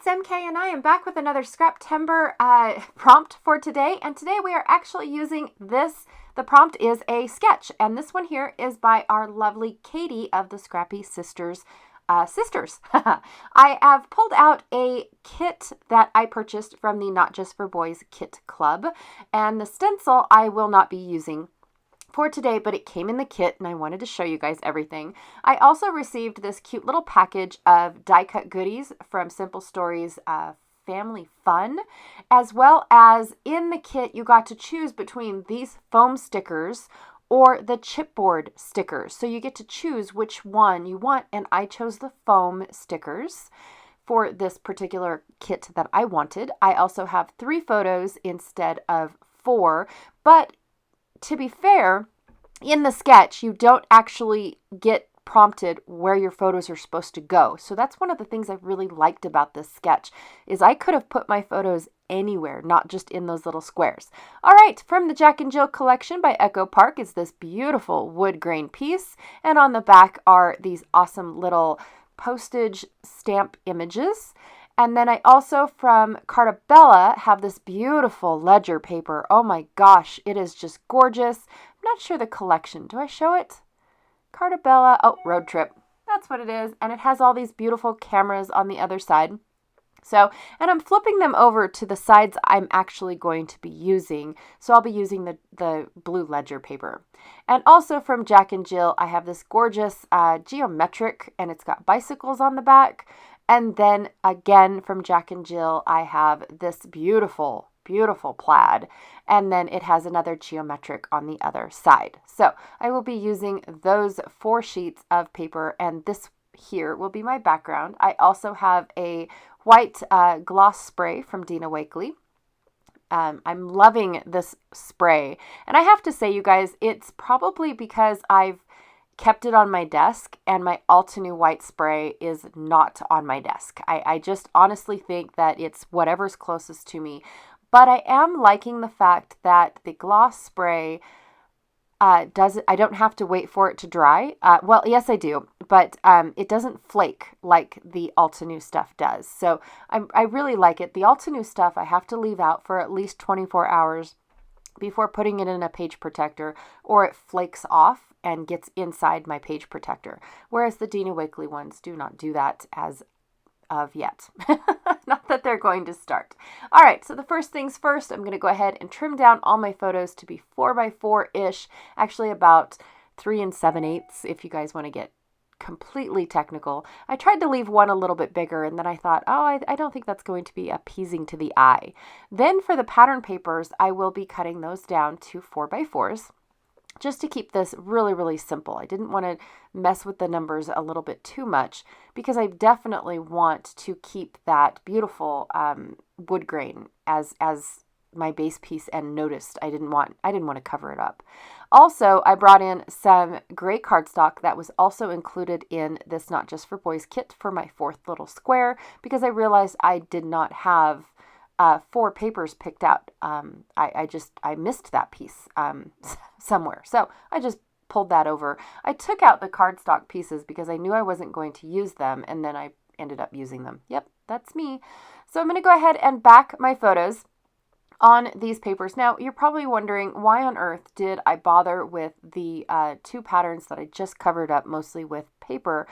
it's MK and I am back with another Scraptember prompt for today. And today we are actually using this. The prompt is a sketch. And this one here is by our lovely Katie of the Scrappy Sisters. I have pulled out a kit that I purchased from the Not Just for Boys Kit Club. And the stencil I will not be using for today, but it came in the kit and I wanted to show you guys everything. I also received this cute little package of die cut goodies from Simple Stories Family Fun, as well as in the kit you got to choose between these foam stickers or the chipboard stickers. So you get to choose which one you want, and I chose the foam stickers for this particular kit that I wanted. I also have 3 photos instead of 4, but to be fair, in the sketch, you don't actually get prompted where your photos are supposed to go. So that's one of the things I really liked about this sketch, is I could have put my photos anywhere, not just in those little squares. All right, from the Jack and Jill collection by Echo Park is this beautiful wood grain piece. And on the back are these awesome little postage stamp images. And then I also, from Cartabella, have this beautiful ledger paper. Oh my gosh, it is just gorgeous. I'm not sure the collection. Do I show it? Cartabella, oh, Road Trip. That's what it is. And it has all these beautiful cameras on the other side. So, and I'm flipping them over to the sides I'm actually going to be using. So I'll be using the blue ledger paper. And also from Jack and Jill, I have this gorgeous geometric, and it's got bicycles on the back. And then again from Jack and Jill, I have this beautiful, beautiful plaid. And then it has another geometric on the other side. So I will be using those 4 sheets of paper, and this here will be my background. I also have a white gloss spray from Dina Wakley. I'm loving this spray. And I have to say, you guys, it's probably because I've kept it on my desk and my Altenew white spray is not on my desk. I just honestly think that it's whatever's closest to me. But I am liking the fact that the gloss spray I don't have to wait for it to dry. Well, yes, I do, but it doesn't flake like the Altenew stuff does. So I really like it. The Altenew stuff I have to leave out for at least 24 hours before putting it in a page protector, or it flakes off and gets inside my page protector. Whereas the Dina Wakley ones do not do that as of yet. Not that they're going to start. All right, so the first things first, I'm going to go ahead and trim down all my photos to be 4x4-ish, actually about 3 7/8 if you guys want to get completely technical. I tried to leave one a little bit bigger, and then I thought, oh, I don't think that's going to be appeasing to the eye. Then for the pattern papers, I will be cutting those down to 4x4s. Just to keep this really, really simple. I didn't want to mess with the numbers a little bit too much because I definitely want to keep that beautiful wood grain as my base piece and noticed. I didn't want to cover it up. Also, I brought in some gray cardstock that was also included in this Not Just for Boys kit for my 4th little square because I realized I did not have 4 papers picked out. I missed that piece somewhere. So I just pulled that over. I took out the cardstock pieces because I knew I wasn't going to use them, and then I ended up using them. Yep, that's me. So I'm going to go ahead and back my photos on these papers. Now, you're probably wondering, why on earth did I bother with the 2 patterns that I just covered up mostly with paper?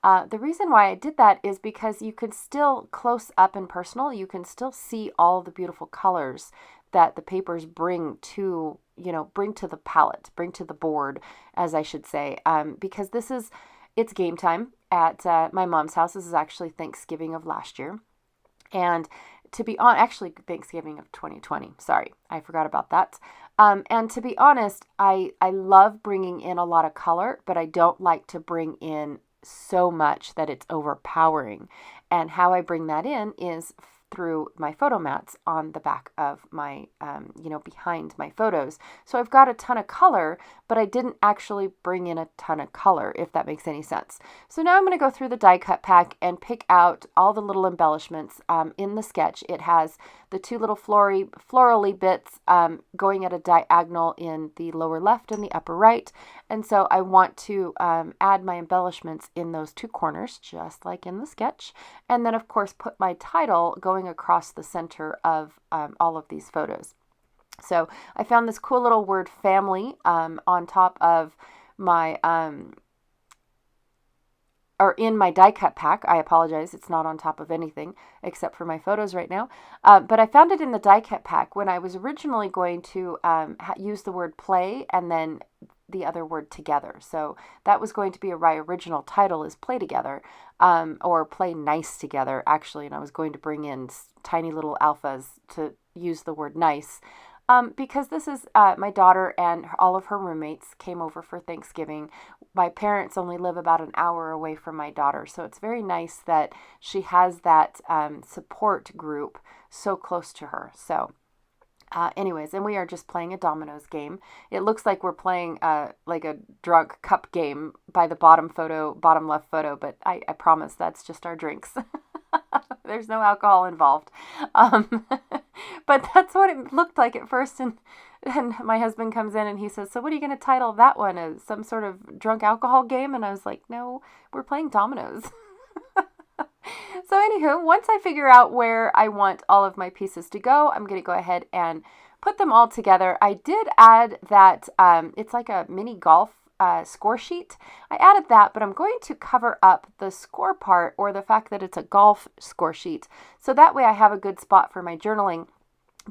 The reason why I did that is because you can still, close up and personal, you can still see all the beautiful colors that the papers bring to the palette, bring to the board, as I should say, because it's game time at my mom's house. This is actually Thanksgiving of last year. And to be honest, actually Thanksgiving of 2020. Sorry, I forgot about that. And to be honest, I love bringing in a lot of color, but I don't like to bring in so much that it's overpowering. And how I bring that in is through my photo mats on the back of my, behind my photos. So I've got a ton of color, but I didn't actually bring in a ton of color, if that makes any sense. So now I'm going to go through the die cut pack and pick out all the little embellishments. In the sketch, it has the two little florally bits going at a diagonal in the lower left and the upper right. And so I want to add my embellishments in those two corners, just like in the sketch. And then, of course, put my title going across the center of all of these photos. So I found this cool little word family on top of my or in my die cut pack. I apologize, it's not on top of anything except for my photos right now. But I found it in the die cut pack when I was originally going to use the word play and then the other word together. So that was going to be my original title, is play together, or play nice together, actually. And I was going to bring in tiny little alphas to use the word nice. Because this is my daughter and all of her roommates came over for Thanksgiving. My parents only live about an hour away from my daughter, so it's very nice that she has that support group so close to her. So anyways, and we are just playing a dominoes game. It looks like we're playing like a drunk cup game by the bottom left photo, but I promise that's just our drinks. There's no alcohol involved. But that's what it looked like at first. And my husband comes in and he says, so what are you going to title that one? As some sort of drunk alcohol game? And I was like, no, we're playing dominoes. So anywho, once I figure out where I want all of my pieces to go, I'm going to go ahead and put them all together. I did add that, it's like a mini golf score sheet. I added that, but I'm going to cover up the score part, or the fact that it's a golf score sheet. So that way I have a good spot for my journaling.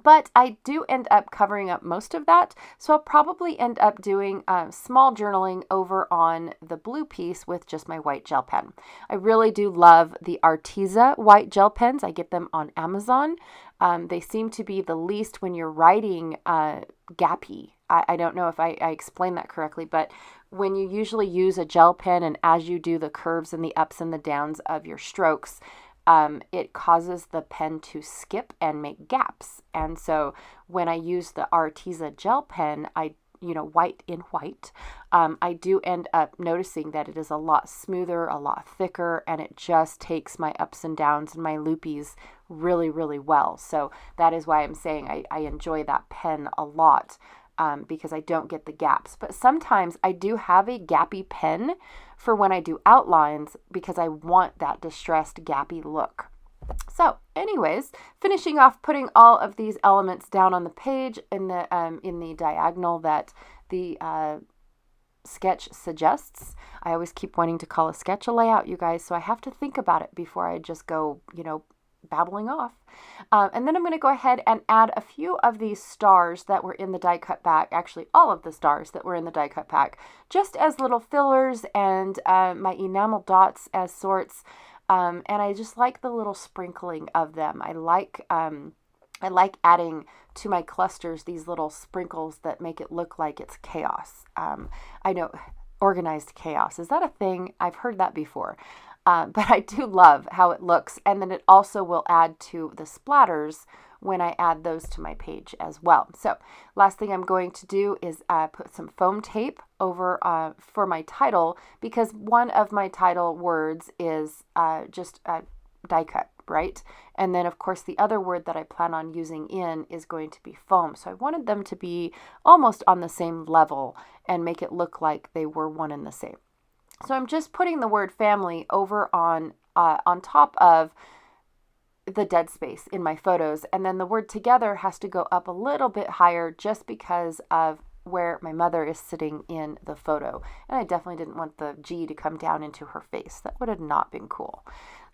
But I do end up covering up most of that. So I'll probably end up doing small journaling over on the blue piece with just my white gel pen. I really do love the Arteza white gel pens. I get them on Amazon. They seem to be the least when you're writing gappy. I don't know if I explained that correctly, but when you usually use a gel pen and as you do the curves and the ups and the downs of your strokes, it causes the pen to skip and make gaps. And so when I use the Arteza gel pen, white in white, I do end up noticing that it is a lot smoother, a lot thicker, and it just takes my ups and downs and my loopies really, really well. So that is why I'm saying I enjoy that pen a lot. Because I don't get the gaps. But sometimes I do have a gappy pen for when I do outlines because I want that distressed gappy look. So anyways, finishing off putting all of these elements down on the page in the diagonal that the sketch suggests. I always keep wanting to call a sketch a layout, you guys, so I have to think about it before I just go, babbling off. And then I'm going to go ahead and add a few of these stars that were in the die cut pack, actually all of the stars that were in the die cut pack, just as little fillers and my enamel dots as sorts. And I just like the little sprinkling of them. I like adding to my clusters these little sprinkles that make it look like it's chaos. I know, organized chaos. Is that a thing? I've heard that before. But I do love how it looks. And then it also will add to the splatters when I add those to my page as well. So last thing I'm going to do is put some foam tape over for my title, because one of my title words is just die cut, right? And then of course the other word that I plan on using in is going to be foam. So I wanted them to be almost on the same level and make it look like they were one and the same. So I'm just putting the word family over on top of the dead space in my photos. And then the word together has to go up a little bit higher just because of where my mother is sitting in the photo. And I definitely didn't want the G to come down into her face. That would have not been cool.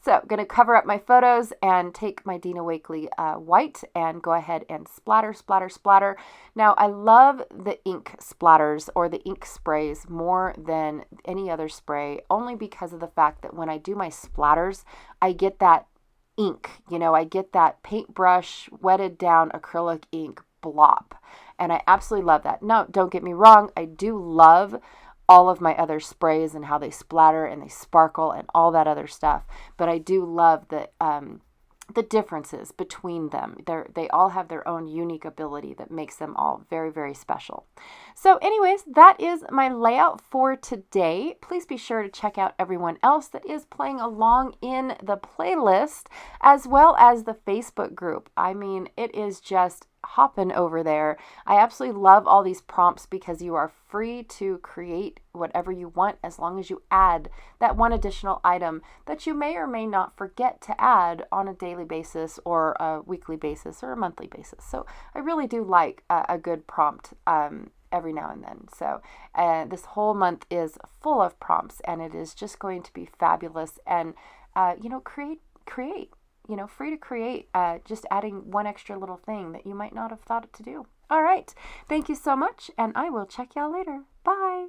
So I'm going to cover up my photos and take my Dina Wakley white and go ahead and splatter, splatter, splatter. Now I love the ink splatters or the ink sprays more than any other spray, only because of the fact that when I do my splatters, I get that ink, I get that paintbrush wetted down acrylic ink blop. And I absolutely love that. Now, don't get me wrong, I do love all of my other sprays and how they splatter and they sparkle and all that other stuff. But I do love the differences between them. They all have their own unique ability that makes them all very, very special. So anyways, that is my layout for today. Please be sure to check out everyone else that is playing along in the playlist, as well as the Facebook group. I mean, it is just hopping over there. I absolutely love all these prompts because you are free to create whatever you want as long as you add that one additional item that you may or may not forget to add on a daily basis or a weekly basis or a monthly basis. So I really do like a good prompt every now and then. So this whole month is full of prompts, and it is just going to be fabulous. And create. Free to create, just adding one extra little thing that you might not have thought to do. All right. Thank you so much, and I will check y'all later. Bye.